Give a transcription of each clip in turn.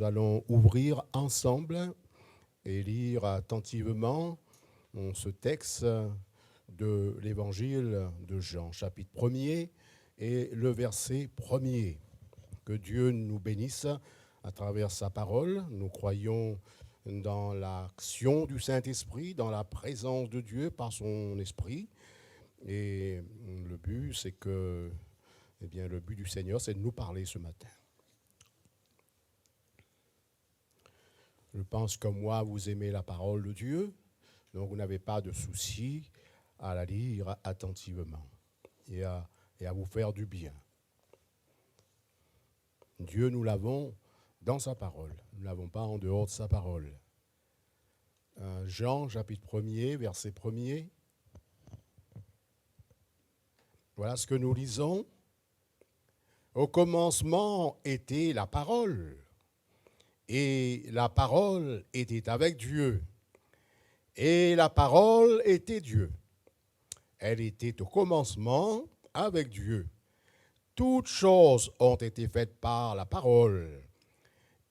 nous allons ouvrir ensemble et lire attentivement ce texte de l'évangile de Jean, chapitre 1er et le verset 1er. Que Dieu nous bénisse à travers sa parole. Nous croyons dans l'action du Saint-Esprit, dans la présence de Dieu par son esprit. Et le but, c'est que, le but du Seigneur, c'est de nous parler ce matin. Je pense que moi, vous aimez la parole de Dieu, donc vous n'avez pas de souci à la lire attentivement et à vous faire du bien. Dieu, nous l'avons dans sa parole. Nous ne l'avons pas en dehors de sa parole. Jean, chapitre 1er, verset 1er. Voilà ce que nous lisons. Au commencement était la parole, et la parole était avec Dieu, et la parole était Dieu. Elle était au commencement avec Dieu. Toutes choses ont été faites par la parole,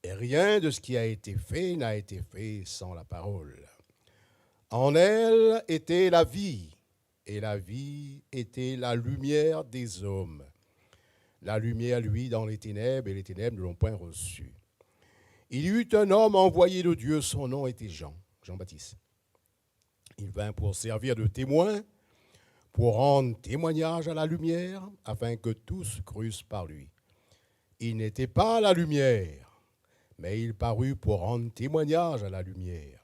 et rien de ce qui a été fait n'a été fait sans la parole. En elle était la vie, et la vie était la lumière des hommes. La lumière, lui, dans les ténèbres, et les ténèbres ne l'ont point reçue. Il y eut un homme envoyé de Dieu, son nom était Jean, Jean-Baptiste. Il vint pour servir de témoin, pour rendre témoignage à la lumière, afin que tous crussent par lui. Il n'était pas la lumière, mais il parut pour rendre témoignage à la lumière.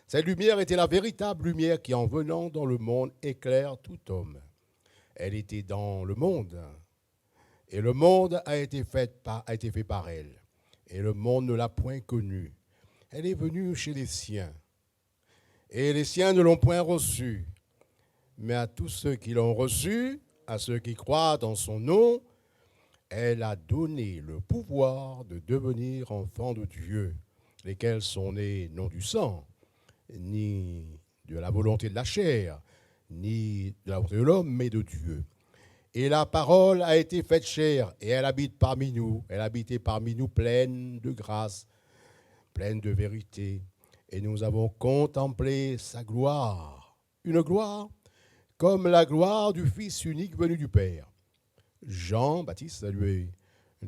Cette lumière était la véritable lumière qui, en venant dans le monde, éclaire tout homme. Elle était dans le monde, et le monde a été fait par elle, et le monde ne l'a point connue. Elle est venue chez les siens, et les siens ne l'ont point reçue. Mais à tous ceux qui l'ont reçue, à ceux qui croient en son nom, elle a donné le pouvoir de devenir enfants de Dieu, lesquels sont nés non du sang, ni de la volonté de la chair, ni de la volonté de l'homme, mais de Dieu. Et la parole a été faite chair, et elle habite parmi nous. Elle habitait parmi nous pleine de grâce, pleine de vérité. Et nous avons contemplé sa gloire, une gloire comme la gloire du Fils unique venu du Père. Jean-Baptiste lui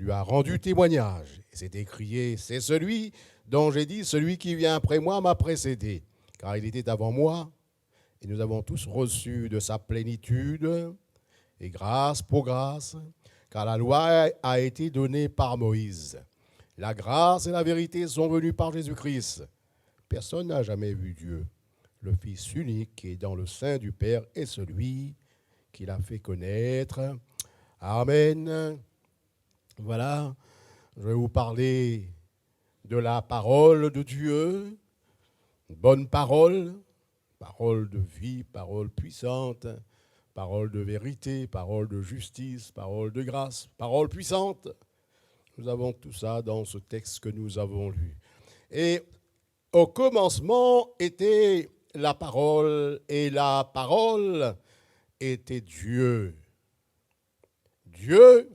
a rendu témoignage. Et s'est écrié, c'est celui dont j'ai dit, celui qui vient après moi m'a précédé, car il était avant moi. Et nous avons tous reçu de sa plénitude, et grâce pour grâce, car la loi a été donnée par Moïse. La grâce et la vérité sont venues par Jésus-Christ. Personne n'a jamais vu Dieu. Le Fils unique qui est dans le sein du Père est celui qui l'a fait connaître. Amen. Voilà, je vais vous parler de la parole de Dieu, bonne parole, parole de vie, parole puissante, parole de vérité, parole de justice, parole de grâce, parole puissante. Nous avons tout ça dans ce texte que nous avons lu. Et au commencement était la parole, et la parole était Dieu. Dieu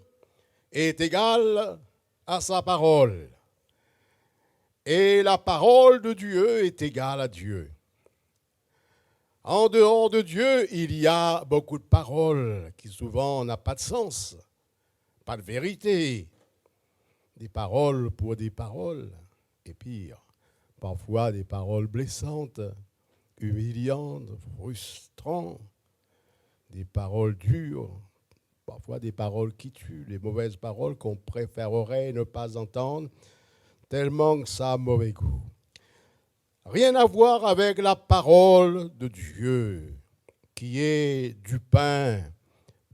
est égal à sa parole. Et la parole de Dieu est égale à Dieu. En dehors de Dieu, il y a beaucoup de paroles qui souvent n'ont pas de sens, pas de vérité. Des paroles pour des paroles, et pire, parfois des paroles blessantes, humiliantes, frustrantes, des paroles dures, parfois des paroles qui tuent, les mauvaises paroles qu'on préférerait ne pas entendre, tellement que ça a mauvais goût. Rien à voir avec la parole de Dieu, qui est du pain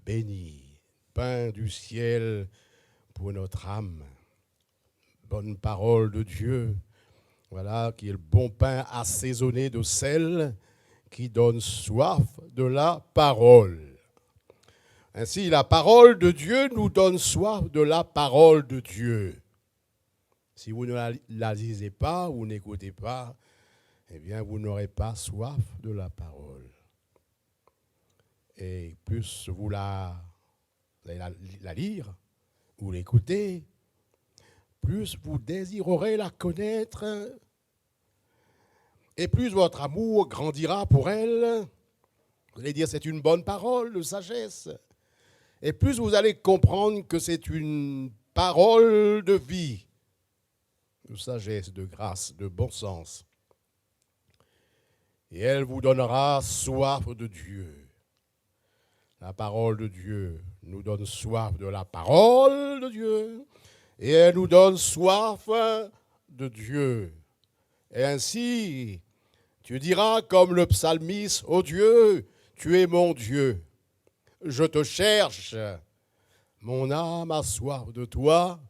béni, pain du ciel pour notre âme. Bonne parole de Dieu, voilà, qui est le bon pain assaisonné de sel, qui donne soif de la parole. Ainsi, la parole de Dieu nous donne soif de la parole de Dieu. Si vous ne la lisez pas ou n'écoutez pas, eh bien, vous n'aurez pas soif de la parole. Et plus vous la lire ou l'écouter, plus vous désirerez la connaître, et plus votre amour grandira pour elle. Vous allez dire, c'est une bonne parole de sagesse. Et plus vous allez comprendre que c'est une parole de vie, de sagesse, de grâce, de bon sens. Et elle vous donnera soif de Dieu. La parole de Dieu nous donne soif de la parole de Dieu. Et elle nous donne soif de Dieu. Et ainsi, tu diras comme le psalmiste, ô Dieu, tu es mon Dieu. Je te cherche. Mon âme a soif de toi.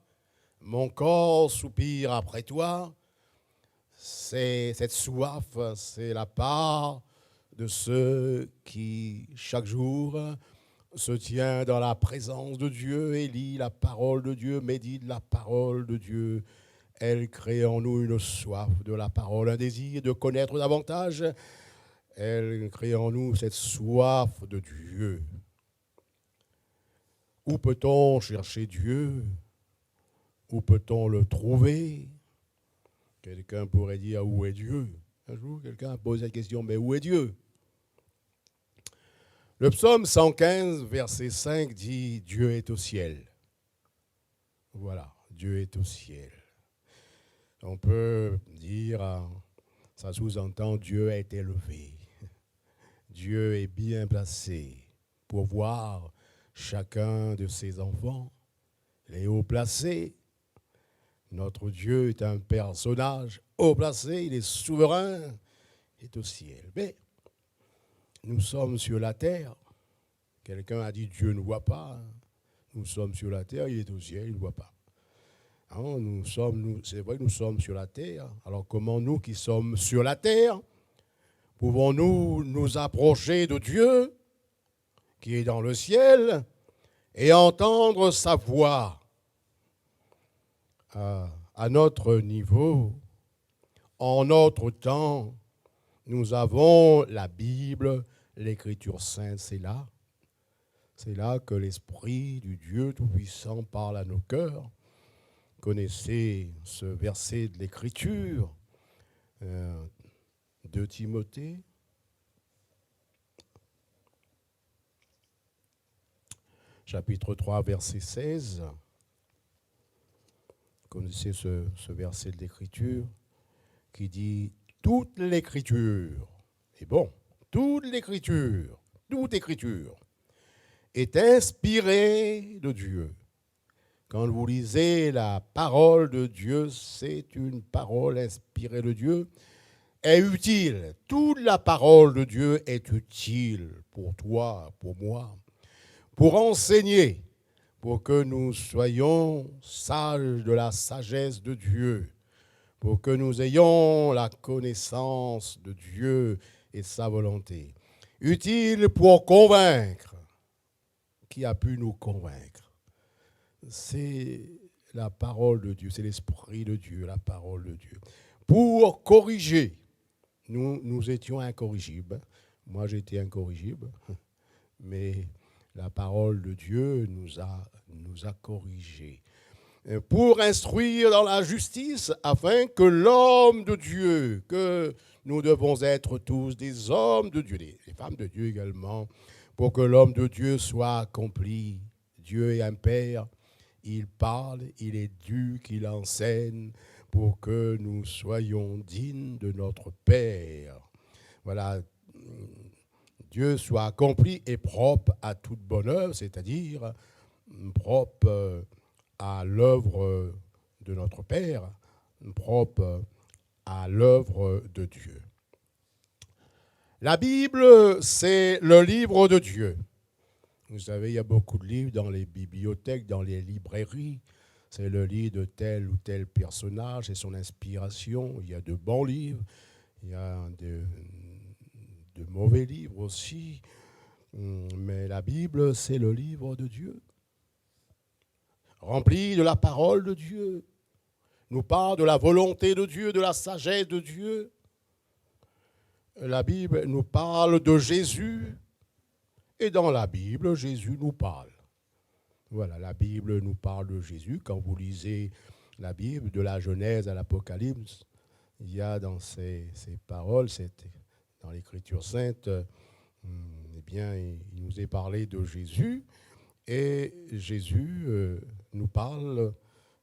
Mon corps soupire après toi. Cette soif, c'est la part de ceux qui, chaque jour, se tient dans la présence de Dieu et lit la parole de Dieu, médite la parole de Dieu. Elle crée en nous une soif de la parole, un désir de connaître davantage. Elle crée en nous cette soif de Dieu. Où peut-on chercher Dieu? Où peut-on le trouver? Quelqu'un pourrait dire, où est Dieu? Un jour, quelqu'un a posé la question, mais où est Dieu? Le psaume 115, verset 5 dit, Dieu est au ciel. Voilà, Dieu est au ciel. On peut dire, ça sous-entend, Dieu est élevé. Dieu est bien placé pour voir chacun de ses enfants, les haut placés. Notre Dieu est un personnage haut placé, il est souverain, il est au ciel. Mais nous sommes sur la terre. Quelqu'un a dit Dieu ne voit pas. Nous sommes sur la terre, il est au ciel, il ne voit pas. Alors, c'est vrai que nous sommes sur la terre. Alors comment nous qui sommes sur la terre, pouvons-nous nous approcher de Dieu qui est dans le ciel et entendre sa voix à notre niveau, en notre temps? Nous avons la Bible, l'Écriture sainte, c'est là. C'est là que l'Esprit du Dieu Tout-Puissant parle à nos cœurs. Connaissez ce verset de l'Écriture, 2 Timothée. Chapitre 3, verset 16. Connaissez ce verset de l'Écriture qui dit « Toute l'Écriture », et bon, toute Écriture est inspirée de Dieu. Quand vous lisez la parole de Dieu, c'est une parole inspirée de Dieu, est utile. Toute la parole de Dieu est utile pour toi, pour moi, pour enseigner, pour que nous soyons sages de la sagesse de Dieu, pour que nous ayons la connaissance de Dieu et sa volonté. Utile pour convaincre. Qui a pu nous convaincre? C'est la parole de Dieu, c'est l'Esprit de Dieu, la parole de Dieu. Pour corriger, nous étions incorrigibles. Moi, j'étais incorrigible, mais la parole de Dieu nous a corrigés. Pour instruire dans la justice, afin que l'homme de Dieu, que nous devons être tous des hommes de Dieu, les femmes de Dieu également, pour que l'homme de Dieu soit accompli. Dieu est un Père, il parle, il est dû qu'il enseigne pour que nous soyons dignes de notre Père. Voilà, Dieu soit accompli et propre à toute bonne œuvre, c'est-à-dire propre à l'œuvre de notre Père, propre à l'œuvre de Dieu. La Bible, c'est le livre de Dieu. Vous savez, il y a beaucoup de livres dans les bibliothèques, dans les librairies. C'est le livre de tel ou tel personnage et son inspiration. Il y a de bons livres, il y a de mauvais livres aussi. Mais la Bible, c'est le livre de Dieu, rempli de la parole de Dieu. Nous parle de la volonté de Dieu, de la sagesse de Dieu. La Bible nous parle de Jésus. Et dans la Bible, Jésus nous parle. Voilà, la Bible nous parle de Jésus. Quand vous lisez la Bible, de la Genèse à l'Apocalypse, il y a dans ces paroles, dans l'Écriture sainte, eh bien, il nous est parlé de Jésus, et Jésus nous parle,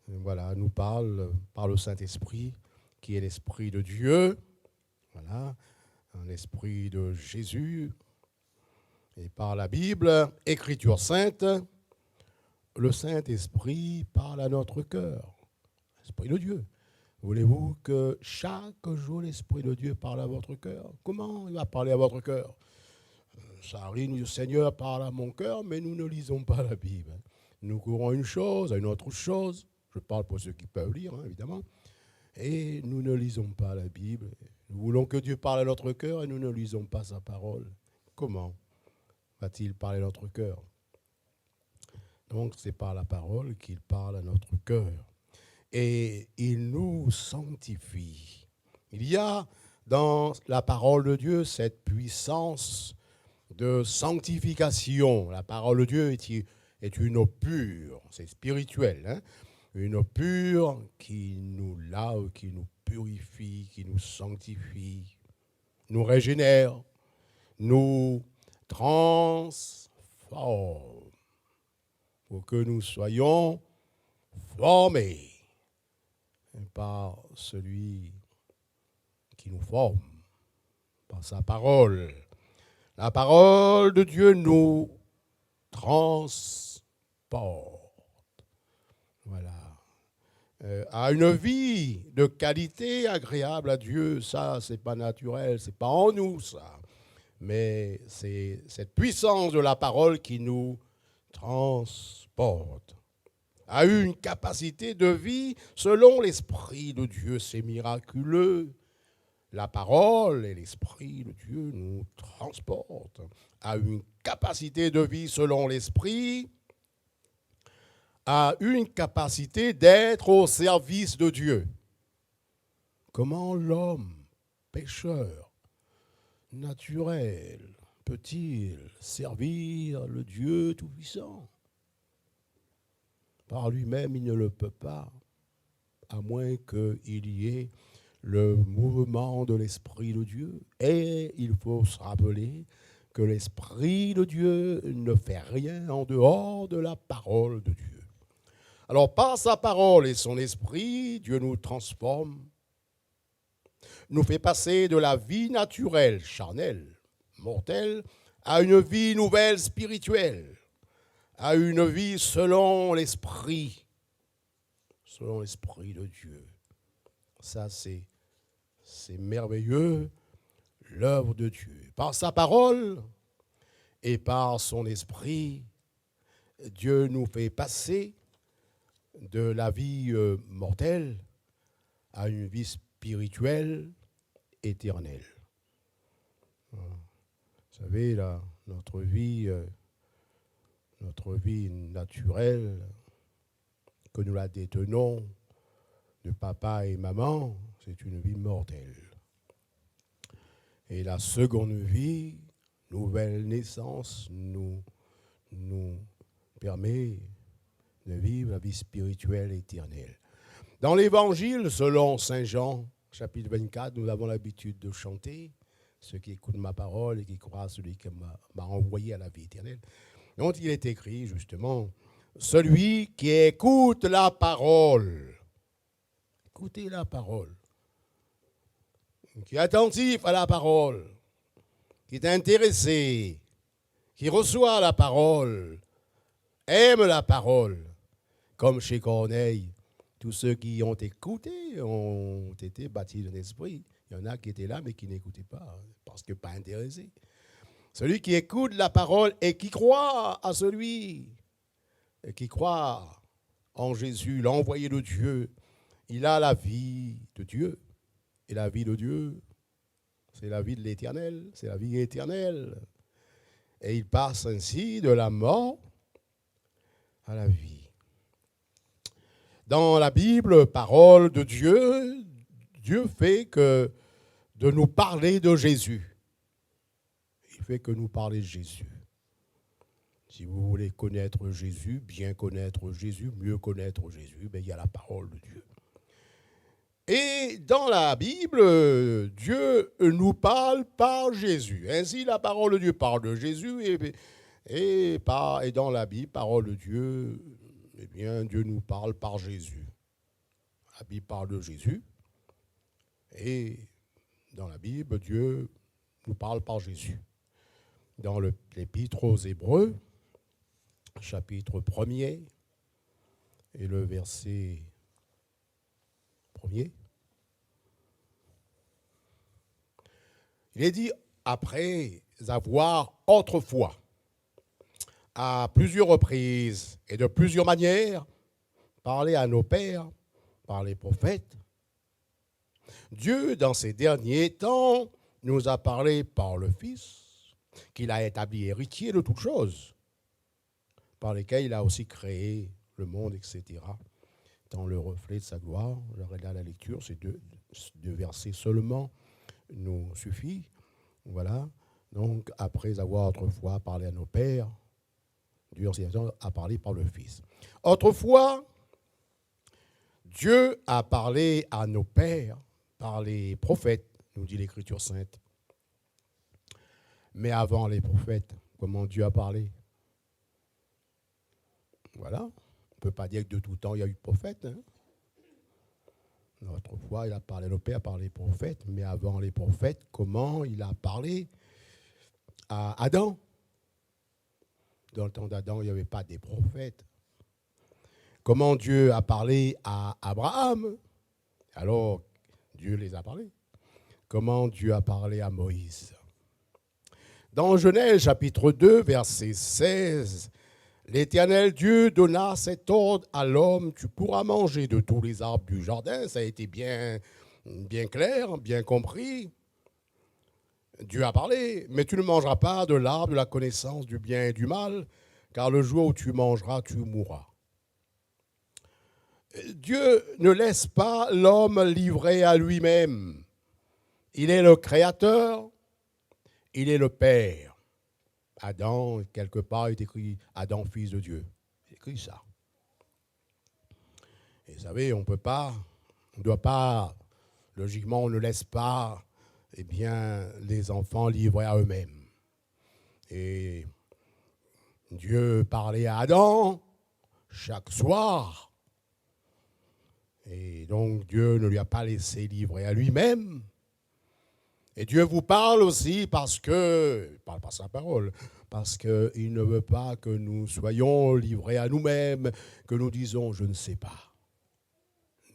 voilà, nous parle par le Saint-Esprit, qui est l'Esprit de Dieu, voilà, un esprit de Jésus, et par la Bible, Écriture sainte, le Saint-Esprit parle à notre cœur, l'Esprit de Dieu. Voulez-vous que chaque jour l'Esprit de Dieu parle à votre cœur? Comment il va parler à votre cœur? Ça arrive, le Seigneur parle à mon cœur, mais nous ne lisons pas la Bible. Nous courons une chose à une autre chose. Je parle pour ceux qui peuvent lire, évidemment. Et nous ne lisons pas la Bible. Nous voulons que Dieu parle à notre cœur et nous ne lisons pas sa parole. Comment va-t-il parler à notre cœur? Donc, c'est par la parole qu'il parle à notre cœur. Et il nous sanctifie. Il y a dans la parole de Dieu cette puissance de sanctification. La parole de Dieu est une eau pure, c'est spirituel, une eau pure qui nous lave, qui nous purifie, qui nous sanctifie, nous régénère, nous transforme pour que nous soyons formés par celui qui nous forme, par sa parole. La parole de Dieu nous transporte. Voilà. À une vie de qualité agréable à Dieu, ça, c'est pas naturel, c'est pas en nous, ça. Mais c'est cette puissance de la parole qui nous transporte. À une capacité de vie selon l'Esprit de Dieu, c'est miraculeux. La parole et l'Esprit de Dieu nous transportent à une capacité de vie selon l'Esprit, à une capacité d'être au service de Dieu. Comment l'homme, pécheur, naturel, peut-il servir le Dieu Tout-Puissant? Par lui-même, il ne le peut pas, à moins qu'il y ait le mouvement de l'Esprit de Dieu. Et il faut se rappeler que l'Esprit de Dieu ne fait rien en dehors de la parole de Dieu. Alors, par sa parole et son Esprit, Dieu nous transforme, nous fait passer de la vie naturelle, charnelle, mortelle, à une vie nouvelle spirituelle, à une vie selon l'Esprit de Dieu. Ça, c'est merveilleux, l'œuvre de Dieu. Par sa parole et par son esprit, Dieu nous fait passer de la vie mortelle à une vie spirituelle éternelle. Vous savez, là, notre vie naturelle, que nous la détenons de papa et maman, c'est une vie mortelle. Et la seconde vie, nouvelle naissance, nous permet de vivre la vie spirituelle éternelle. Dans l'Évangile, selon Saint Jean, chapitre 24, nous avons l'habitude de chanter, ceux qui écoutent ma parole et qui croient à celui qui m'a envoyé à la vie éternelle. Donc il est écrit justement, celui qui écoute la parole, écoutez la parole, qui est attentif à la parole, qui est intéressé, qui reçoit la parole, aime la parole, comme chez Corneille. Tous ceux qui ont écouté ont été bâtis d'un esprit. Il y en a qui étaient là, mais qui n'écoutaient pas, parce que pas intéressés. Celui qui écoute la parole et qui croit à celui, et qui croit en Jésus, l'envoyé de Dieu, il a la vie de Dieu. Et la vie de Dieu, c'est la vie de l'éternel, c'est la vie éternelle. Et il passe ainsi de la mort à la vie. Dans la Bible, parole de Dieu, Dieu fait que de nous parler de Jésus. Il fait que nous parler de Jésus. Si vous voulez connaître Jésus, bien connaître Jésus, mieux connaître Jésus, ben, il y a la parole de Dieu. Et dans la Bible, Dieu nous parle par Jésus. Ainsi, la parole de Dieu parle de Jésus et dans la Bible, parole de Dieu, eh bien, Dieu nous parle par Jésus. La Bible parle de Jésus et dans la Bible, Dieu nous parle par Jésus. Dans l'Épître aux Hébreux, chapitre 1er et le verset 1er, il est dit, après avoir autrefois, à plusieurs reprises et de plusieurs manières, parlé à nos pères par les prophètes, Dieu, dans ces derniers temps, nous a parlé par le Fils, qu'il a établi héritier de toutes choses, par lesquelles il a aussi créé le monde, etc., dans le reflet de sa gloire. J'arrête là la lecture, ces deux versets seulement nous suffit. Voilà. Donc, après avoir autrefois parlé à nos pères, Dieu a parlé par le Fils. Autrefois, Dieu a parlé à nos pères par les prophètes, nous dit l'Écriture sainte. Mais avant les prophètes, comment Dieu a parlé? Voilà. On ne peut pas dire que de tout temps, il y a eu prophète. Hein? Autrefois, il a parlé à nos pères par les prophètes, mais avant les prophètes, comment il a parlé à Adam? Dans le temps d'Adam, il n'y avait pas des prophètes. Comment Dieu a parlé à Abraham? Alors, Dieu les a parlé. Comment Dieu a parlé à Moïse? Dans Genèse chapitre 2, verset 16, l'Éternel Dieu donna cet ordre à l'homme, tu pourras manger de tous les arbres du jardin. Ça a été bien clair, bien compris. Dieu a parlé, mais tu ne mangeras pas de l'arbre de la connaissance du bien et du mal, car le jour où tu mangeras, tu mourras. Dieu ne laisse pas l'homme livré à lui-même. Il est le créateur, il est le père. Adam, quelque part, il est écrit Adam, fils de Dieu. Il est écrit ça. Et vous savez, on ne doit pas, logiquement, on ne laisse pas, eh bien, les enfants livrés à eux-mêmes. Et Dieu parlait à Adam chaque soir. Et donc, Dieu ne lui a pas laissé livrer à lui-même. Et Dieu vous parle aussi parce que, il parle par sa parole, parce qu'il ne veut pas que nous soyons livrés à nous-mêmes, que nous disons, je ne sais pas.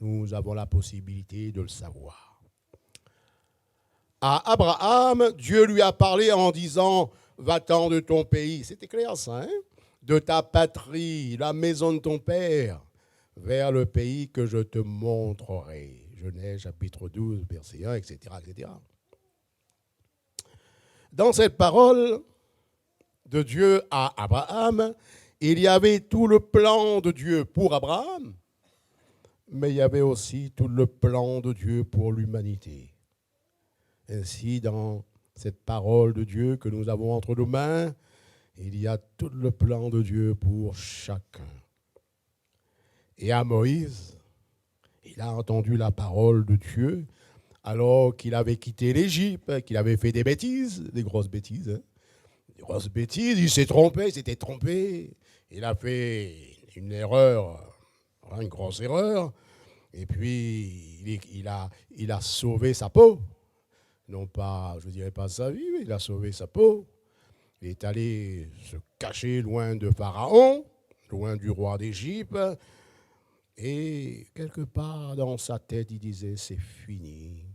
Nous avons la possibilité de le savoir. À Abraham, Dieu lui a parlé en disant, va-t'en de ton pays. C'était clair ça, hein? De ta patrie, la maison de ton père, vers le pays que je te montrerai. Genèse chapitre 12, verset 1, etc., etc. Dans cette parole de Dieu à Abraham, il y avait tout le plan de Dieu pour Abraham, mais il y avait aussi tout le plan de Dieu pour l'humanité. Ainsi, dans cette parole de Dieu que nous avons entre nos mains, il y a tout le plan de Dieu pour chacun. Et à Moïse, il a entendu la parole de Dieu alors qu'il avait quitté l'Égypte, qu'il avait fait des bêtises, des grosses bêtises. Hein. Des grosses bêtises, il s'était trompé. Il a fait une erreur, une grosse erreur. Et puis, il a sauvé sa peau. Non pas, je ne dirais pas sa vie, mais il a sauvé sa peau. Il est allé se cacher loin de Pharaon, loin du roi d'Égypte. Et quelque part dans sa tête, il disait, c'est fini.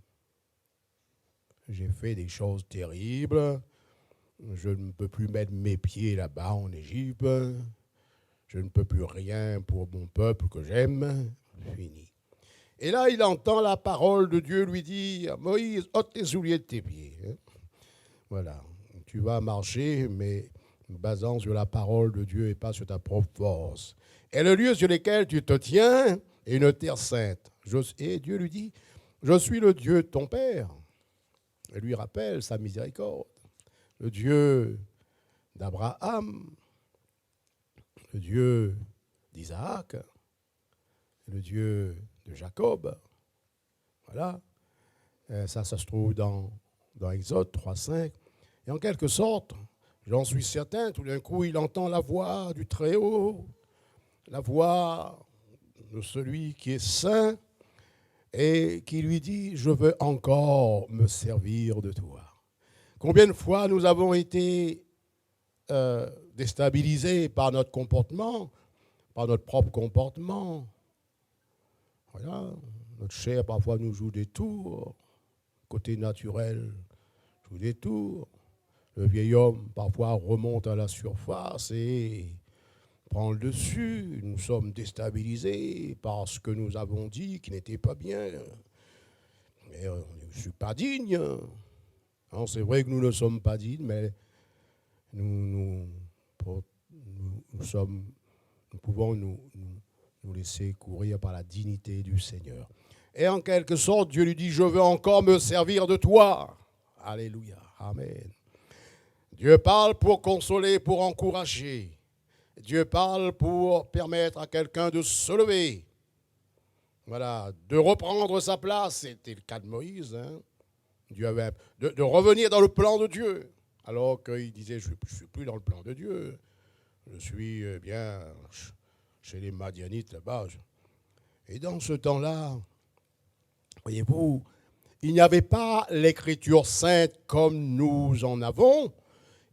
J'ai fait des choses terribles. Je ne peux plus mettre mes pieds là-bas en Égypte. Je ne peux plus rien pour mon peuple que j'aime. Fini. Et là, il entend la parole de Dieu lui dire, Moïse, ôte tes souliers de tes pieds. Voilà. Tu vas marcher, mais basant sur la parole de Dieu et pas sur ta propre force. Et le lieu sur lequel tu te tiens est une terre sainte. Et Dieu lui dit, je suis le Dieu de ton père. Et lui rappelle sa miséricorde. Le Dieu d'Abraham, le Dieu d'Isaac, le Dieu de Jacob. Voilà. Ça se trouve dans Exode 3:5. Et en quelque sorte, j'en suis certain, tout d'un coup, il entend la voix du Très-Haut, la voix de celui qui est saint, et qui lui dit, je veux encore me servir de toi. Combien de fois nous avons été déstabilisés par notre comportement, par notre propre comportement. Voilà. Notre chair parfois nous joue des tours, côté naturel joue des tours. Le vieil homme parfois remonte à la surface et prend le dessus. Nous sommes déstabilisés par ce que nous avons dit qui n'était pas bien. Mais je ne suis pas digne. Non, c'est vrai que nous ne sommes pas dignes, mais nous pouvons nous laisser courir par la dignité du Seigneur. Et en quelque sorte, Dieu lui dit, je veux encore me servir de toi. Alléluia. Amen. Dieu parle pour consoler, pour encourager. Dieu parle pour permettre à quelqu'un de se lever. Voilà, de reprendre sa place. C'était le cas de Moïse. Hein. Dieu avait, de revenir dans le plan de Dieu. Alors qu'il disait, je ne suis plus dans le plan de Dieu. Je suis bien chez les Madianites là-bas. Et dans ce temps-là, voyez-vous, il n'y avait pas l'écriture sainte comme nous en avons.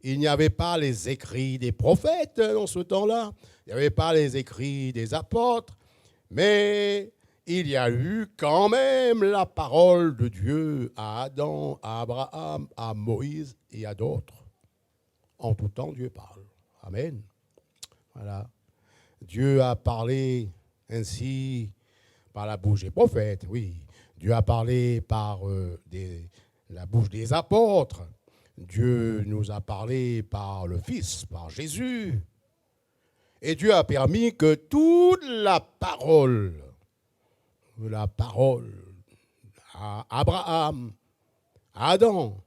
Il n'y avait pas les écrits des prophètes dans ce temps-là. Il n'y avait pas les écrits des apôtres. Mais il y a eu quand même la parole de Dieu à Adam, à Abraham, à Moïse et à d'autres. En tout temps, Dieu parle. Amen. Voilà. Dieu a parlé ainsi par la bouche des prophètes, oui. Dieu a parlé par la bouche des apôtres. Dieu nous a parlé par le Fils, par Jésus. Et Dieu a permis que toute la parole à Abraham, à Adam,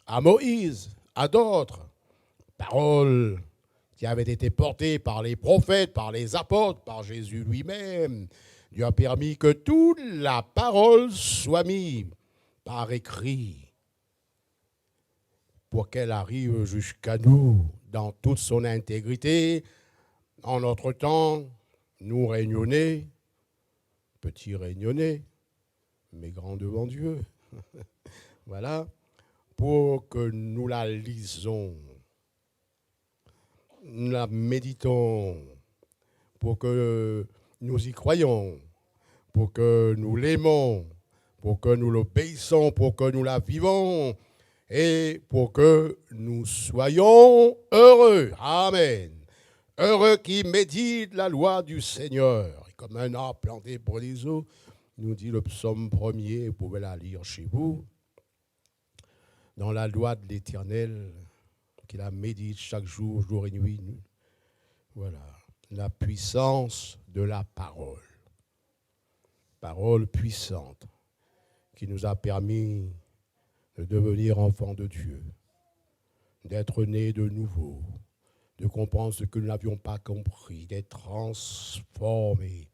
à Moïse, à d'autres, paroles qui avaient été portées par les prophètes, par les apôtres, par Jésus lui-même. Dieu a permis que toute la parole soit mise par écrit pour qu'elle arrive jusqu'à nous dans toute son intégrité. En notre temps, nous réunionnais, petits réunionnais, mais grands devant Dieu. Voilà, pour que nous la lisons, nous la méditons, pour que nous y croyons, pour que nous l'aimons, pour que nous l'obéissons, pour que nous la vivons et pour que nous soyons heureux. Amen. Heureux qui médite la loi du Seigneur. Et comme un arbre planté pour les eaux, nous dit le psaume 1er, vous pouvez la lire chez vous, dans la loi de l'Éternel, qui la médite chaque jour, jour et nuit. Voilà, la puissance de la parole. Parole puissante qui nous a permis de devenir enfants de Dieu, d'être nés de nouveau, de comprendre ce que nous n'avions pas compris, d'être transformés,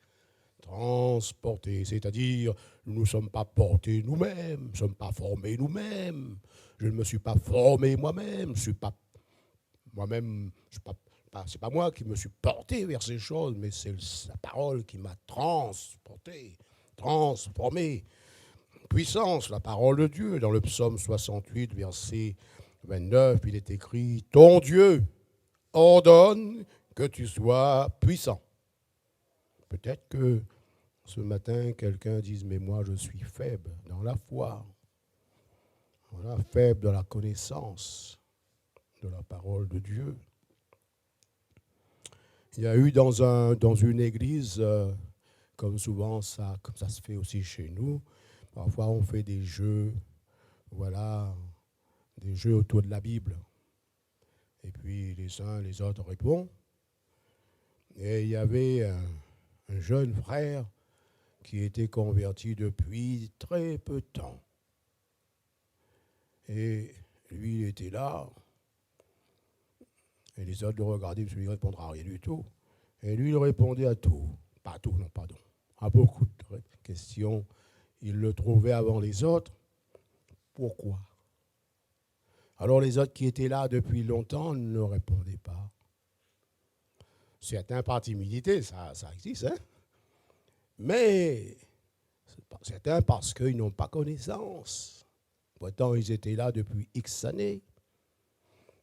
transportés, c'est-à-dire nous ne sommes pas portés nous-mêmes, nous ne sommes pas formés nous-mêmes, je ne me suis pas formé moi-même, je ne suis pas moi-même, c'est pas moi qui me suis porté vers ces choses, mais c'est la parole qui m'a transporté, transformé. Puissance, la parole de Dieu. Dans le psaume 68, verset 29, il est écrit « Ton Dieu ordonne que tu sois puissant ». Peut-être que ce matin, quelqu'un dise « Mais moi, je suis faible dans la foi, voilà, faible dans la connaissance de la parole de Dieu ». Il y a eu dans une église, comme souvent comme ça se fait aussi chez nous, parfois on fait des jeux, voilà, des jeux autour de la Bible. Et puis les uns les autres répondent. Et il y avait un jeune frère qui était converti depuis très peu de temps. Et lui, il était là. Et les autres le regardaient, parce qu'il ne répondra à rien du tout. Et lui, il répondait à tout. Pas à tout, non, pardon. À beaucoup de questions. il le trouvait avant les autres. Pourquoi? Alors les autres qui étaient là depuis longtemps ne répondaient pas. Certains par timidité, ça existe, hein? Mais certains parce qu'ils n'ont pas connaissance. Pourtant, ils étaient là depuis X années.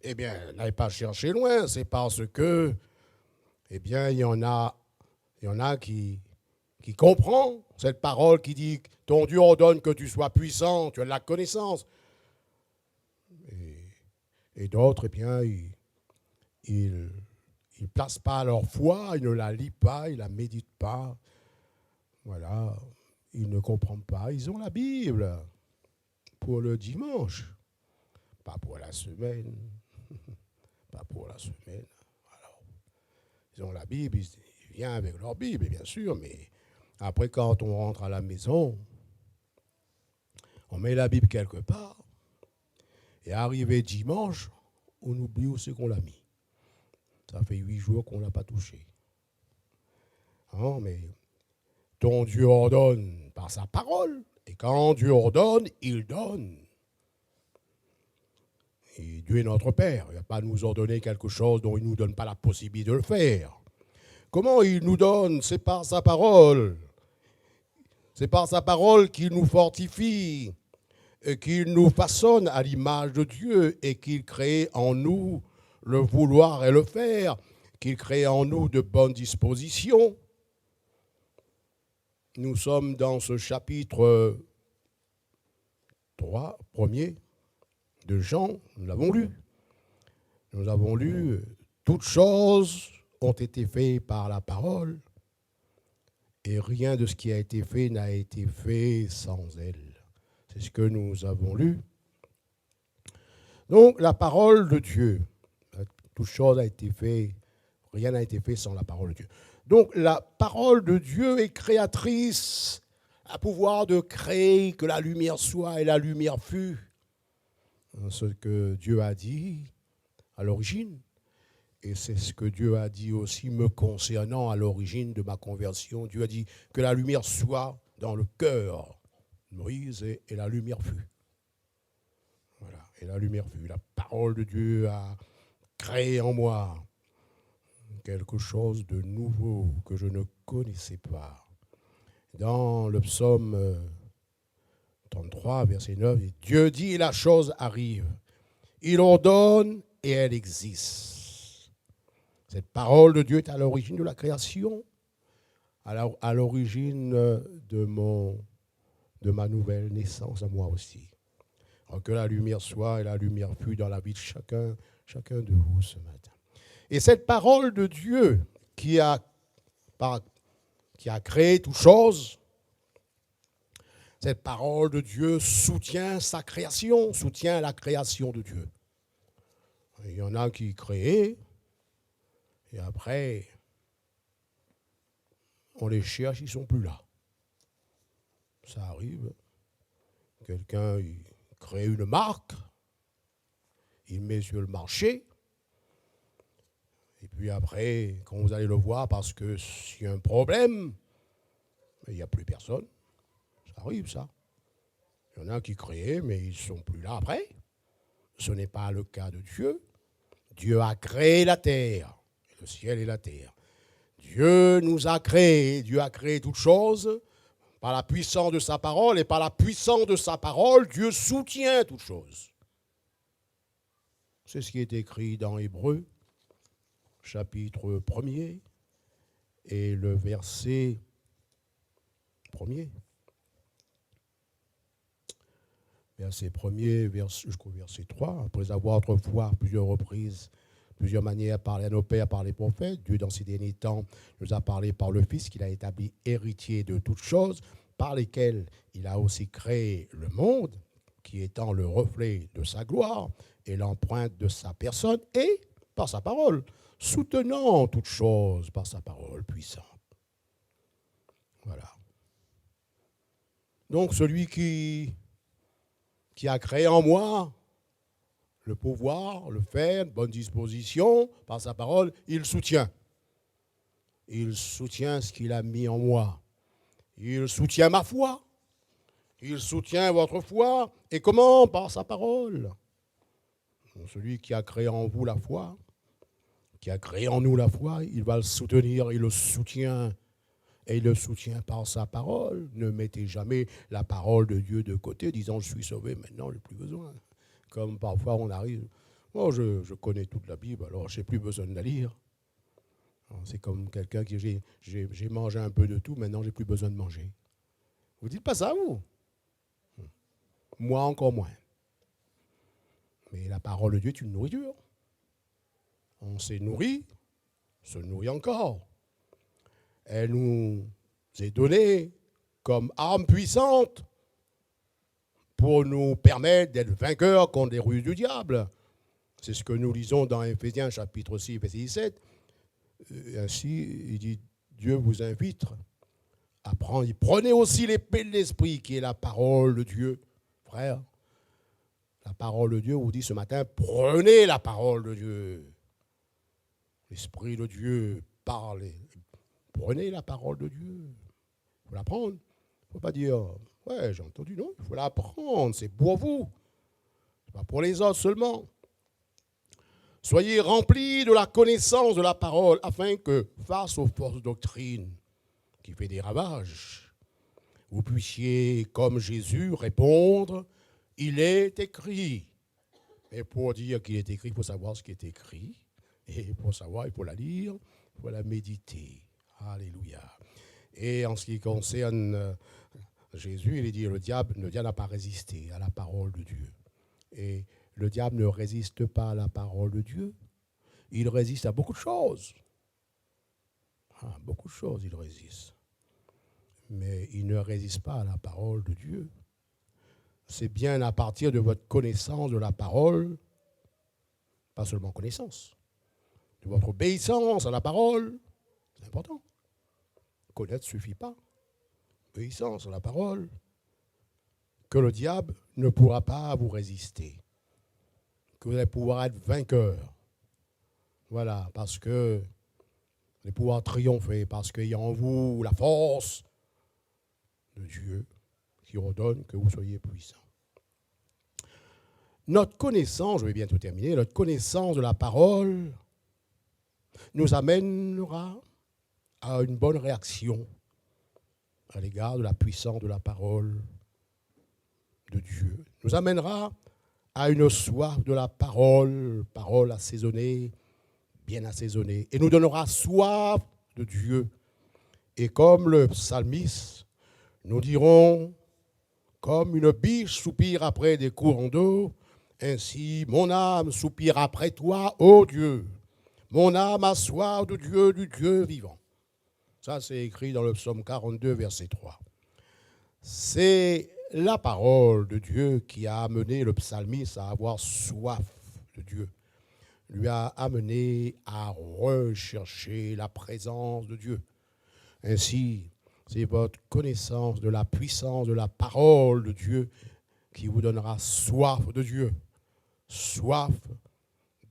Eh bien, n'allez pas chercher loin, c'est parce que, eh bien, il y en a qui comprend cette parole qui dit « Ton Dieu ordonne que tu sois puissant, tu as de la connaissance ». Et d'autres, eh bien, ils ne placent pas leur foi, ils ne la lisent pas, ils ne la méditent pas. Voilà, ils ne comprennent pas. Ils ont la Bible pour le dimanche, pas pour la semaine. Pas pour la semaine. Alors, ils ont la Bible, ils viennent avec leur Bible, bien sûr, mais après, quand on rentre à la maison, on met la Bible quelque part, et arrivé dimanche, on oublie où c'est qu'on l'a mis. Ça fait 8 jours qu'on ne l'a pas touché. Non, mais ton Dieu ordonne par sa parole, et quand Dieu ordonne, il donne. Et Dieu est notre Père. Il ne va pas nous ordonner quelque chose dont il ne nous donne pas la possibilité de le faire. Comment il nous donne? C'est par sa parole. C'est par sa parole qu'il nous fortifie, et qu'il nous façonne à l'image de Dieu et qu'il crée en nous le vouloir et le faire, qu'il crée en nous de bonnes dispositions. Nous sommes dans ce chapitre 3, premier de Jean, nous l'avons lu. Nous avons lu « Toutes choses ont été faites par la parole et rien de ce qui a été fait n'a été fait sans elle. » C'est ce que nous avons lu. Donc, la parole de Dieu, toute chose a été faite, rien n'a été fait sans la parole de Dieu. Donc, la parole de Dieu est créatrice, a pouvoir de créer que la lumière soit et la lumière fut. Ce que Dieu a dit à l'origine, et c'est ce que Dieu a dit aussi me concernant à l'origine de ma conversion. Dieu a dit que la lumière soit dans le cœur de Moïse et la lumière fut. Voilà, et la lumière fut. La parole de Dieu a créé en moi quelque chose de nouveau que je ne connaissais pas. Dans le psaume 33, verset 9, Dieu dit, la chose arrive. Il ordonne et elle existe. Cette parole de Dieu est à l'origine de la création, à l'origine de ma nouvelle naissance à moi aussi. Alors que la lumière soit et la lumière fut dans la vie de chacun de vous ce matin. Et cette parole de Dieu qui a créé toutes choses, cette parole de Dieu soutient sa création, soutient la création de Dieu. Il y en a qui créent, et après, on les cherche, ils ne sont plus là. Ça arrive. Quelqu'un il crée une marque, il met sur le marché, et puis après, quand vous allez le voir, parce que s'il y a un problème, il n'y a plus personne. Ça arrive, ça. Il y en a qui créent, mais ils ne sont plus là après. Ce n'est pas le cas de Dieu. Dieu a créé la terre, le ciel et la terre. Dieu nous a créés, Dieu a créé toutes choses par la puissance de sa parole, et par la puissance de sa parole, Dieu soutient toutes choses. C'est ce qui est écrit dans Hébreux, chapitre 1er, et le verset 1er. Verset 1er jusqu'au verset 3, après avoir autrefois à plusieurs reprises, plusieurs manières parlé à nos pères par les prophètes, Dieu dans ces derniers temps nous a parlé par le Fils qu'il a établi héritier de toutes choses, par lesquelles il a aussi créé le monde, qui étant le reflet de sa gloire et l'empreinte de sa personne, et par sa parole, soutenant toutes choses par sa parole puissante. Voilà. Donc celui qui a créé en moi le pouvoir, le faire, bonne disposition, par sa parole, il soutient. Il soutient ce qu'il a mis en moi. Il soutient ma foi. Il soutient votre foi. Et comment? Par sa parole. Celui qui a créé en vous la foi, qui a créé en nous la foi, il va le soutenir, il le soutient. Et il le soutient par sa parole. Ne mettez jamais la parole de Dieu de côté, disant je suis sauvé, maintenant je n'ai plus besoin. Comme parfois on arrive, oh, je connais toute la Bible, alors je n'ai plus besoin de la lire. C'est comme quelqu'un qui j'ai mangé un peu de tout, maintenant je n'ai plus besoin de manger. Vous ne dites pas ça, vous? Moi encore moins. Mais la parole de Dieu est une nourriture. On s'est nourri, se nourrit encore. Elle nous est donnée comme arme puissante pour nous permettre d'être vainqueurs contre les ruses du diable. C'est ce que nous lisons dans Éphésiens chapitre 6, verset 17. Ainsi, il dit, Dieu vous invite à prendre. Prenez aussi l'épée de l'esprit qui est la parole de Dieu. Frère, la parole de Dieu vous dit ce matin, prenez la parole de Dieu. L'esprit de Dieu parle. Prenez la parole de Dieu. Il faut la prendre. Il ne faut pas dire, ouais, j'ai entendu, non. Il faut la prendre, c'est pour vous. Ce n'est pas pour les autres seulement. Soyez remplis de la connaissance de la parole, afin que, face aux fausses doctrines qui font des ravages, vous puissiez, comme Jésus, répondre, il est écrit. Et pour dire qu'il est écrit, il faut savoir ce qui est écrit. Et pour savoir, il faut la lire, il faut la méditer. Alléluia. Et en ce qui concerne Jésus, il est dit, le diable n'a pas résisté à la parole de Dieu. Et le diable ne résiste pas à la parole de Dieu. Il résiste à beaucoup de choses. Beaucoup de choses, il résiste. Mais il ne résiste pas à la parole de Dieu. C'est bien à partir de votre connaissance de la parole, pas seulement connaissance, de votre obéissance à la parole, c'est important. Connaître ne suffit pas. Obéissance à la parole, que le diable ne pourra pas vous résister. Que vous allez pouvoir être vainqueur. Voilà, parce que vous allez pouvoir triompher, parce qu'il y a en vous la force de Dieu qui ordonne que vous soyez puissants. Notre connaissance, je vais bientôt terminer, notre connaissance de la parole nous amènera à une bonne réaction à l'égard de la puissance de la parole de Dieu. Nous amènera à une soif de la parole, parole assaisonnée, bien assaisonnée, et nous donnera soif de Dieu. Et comme le psalmiste, nous dirons, comme une biche soupire après des courants d'eau, ainsi mon âme soupire après toi, ô Dieu. Mon âme a soif de Dieu, du Dieu vivant. Ça, c'est écrit dans le psaume 42, verset 3. C'est la parole de Dieu qui a amené le psalmiste à avoir soif de Dieu. Lui a amené à rechercher la présence de Dieu. Ainsi, c'est votre connaissance de la puissance de la parole de Dieu qui vous donnera soif de Dieu, soif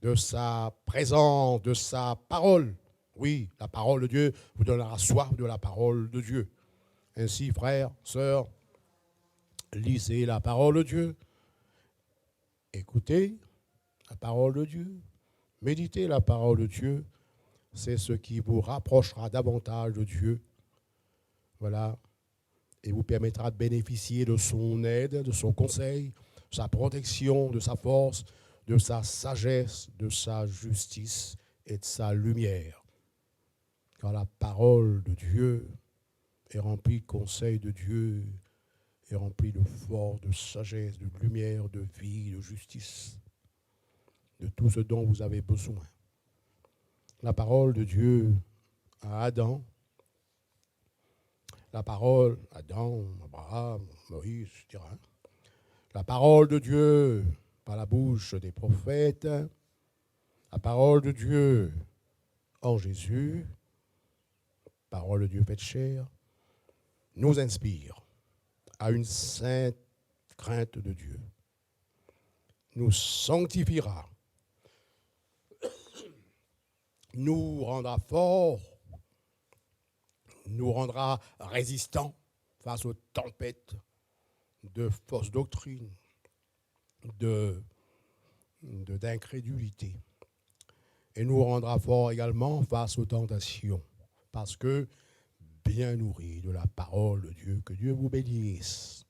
de sa présence, de sa parole. Oui, la parole de Dieu vous donnera soif de la parole de Dieu. Ainsi, frères, sœurs, lisez la parole de Dieu, écoutez la parole de Dieu, méditez la parole de Dieu. C'est ce qui vous rapprochera davantage de Dieu. Voilà. Et vous permettra de bénéficier de son aide, de son conseil, de sa protection, de sa force, de sa sagesse, de sa justice et de sa lumière. Car la parole de Dieu est remplie de conseils de Dieu, est remplie de force, de sagesse, de lumière, de vie, de justice, de tout ce dont vous avez besoin. La parole de Dieu à Adam, la parole, Adam, Abraham, Moïse, etc. La parole de Dieu par la bouche des prophètes, la parole de Dieu en Jésus, parole de Dieu faite chair, nous inspire à une sainte crainte de Dieu, nous sanctifiera, nous rendra forts, nous rendra résistants face aux tempêtes de fausses doctrines, d'incrédulité. Et nous rendra fort également face aux tentations, parce que bien nourris de la parole de Dieu, que Dieu vous bénisse.